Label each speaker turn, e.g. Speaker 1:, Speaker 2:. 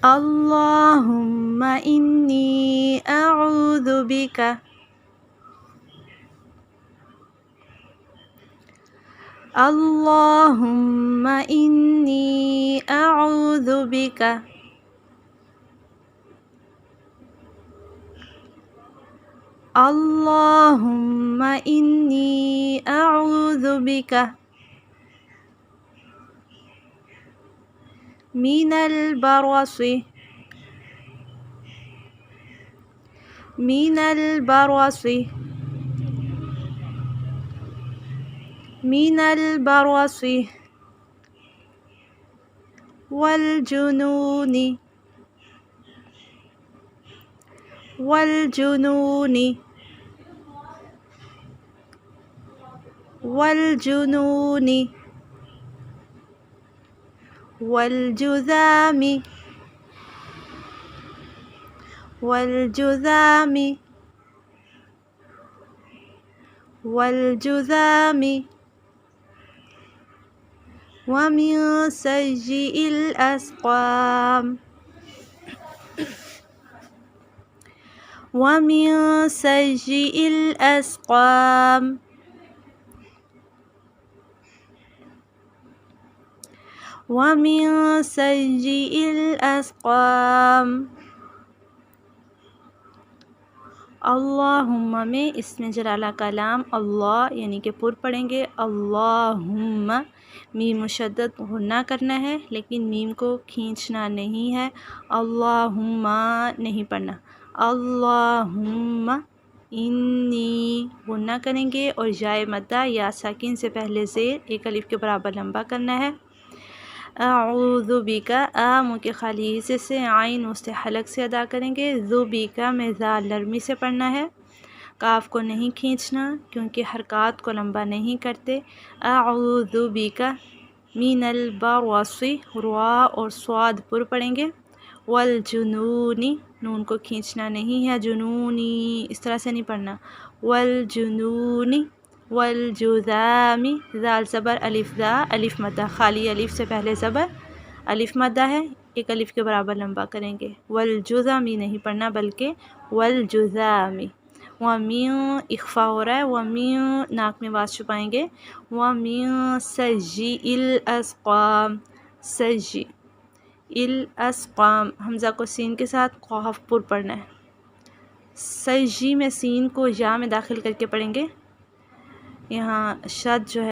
Speaker 1: अल्लाहुम्मा इन्नी अऊज़ु बिका। अल्लाहुम्मा इन्नी अऊज़ु बिका। अल्लाहुम्मा इन्नी अऊज़ु बिका मिनल बरसी। मिनल बरसी। मिनल बरसी वल जुनूनी। वल जुनूनी। वल जुनूनी वल जुज़ामी। वल जुज़ामी। वल जुज़ामी वमिन सय्यिल अस्क़ाम। वमिन सय्यिल अस्क़ाम। वमिन सय्यिल अस्क़ाम। अल्लाहुम्मा में इसमें जलाला कलाम अल्लाह यानी कि पुर पढ़ेंगे। अल्लाहुम्मा मीम मुशद्दद गुन्ना करना है, लेकिन मीम को खींचना नहीं है। अल्लाहुम्मा नहीं पढ़ना। अल्लाहुम्मा इन्नी गुन्ना करेंगे और जाए मद्दा या साकिन से पहले ज़ेर एक अलिफ के बराबर लंबा करना है। अऊज़ु बिका आ मुँह के खाली हिस्से से, आइन उससे हलक से अदा करेंगे। ज़ुबिका में ज़ाल नरमी से पढ़ना है, काफ को नहीं खींचना क्योंकि हरकत को लंबा नहीं करते। अऊज़ु बिका मिनल बरसी रुआ और स्वाद पुर पढ़ेंगे। वल जुनूनी नून को खींचना नहीं है, जुनूनी इस तरह से नहीं पढ़ना। वल जुनूनी वल जुज़ामी ज़ाल ज़बर अलिफ ज़ा अलिफ मद्दा, खाली अलिफ से पहले ज़बर अलिफ मद्दा है, एक अलिफ के बराबर लंबा करेंगे। वल जुज़ामी नहीं पढ़ना बल्कि वल जुज़ामी। वमिन इख्फ़ा हो रहा है, वमिन नाक में आवाज़ छुपाएंगे। वमिन सय्यिल अस्क़ाम। सय्यिल अस्क़ाम हमज़ा को सीन के साथ क़ाफ पुर पढ़ना है। सय्यी में सीन को या में दाखिल करके पढ़ेंगे। यहाँ शद जो है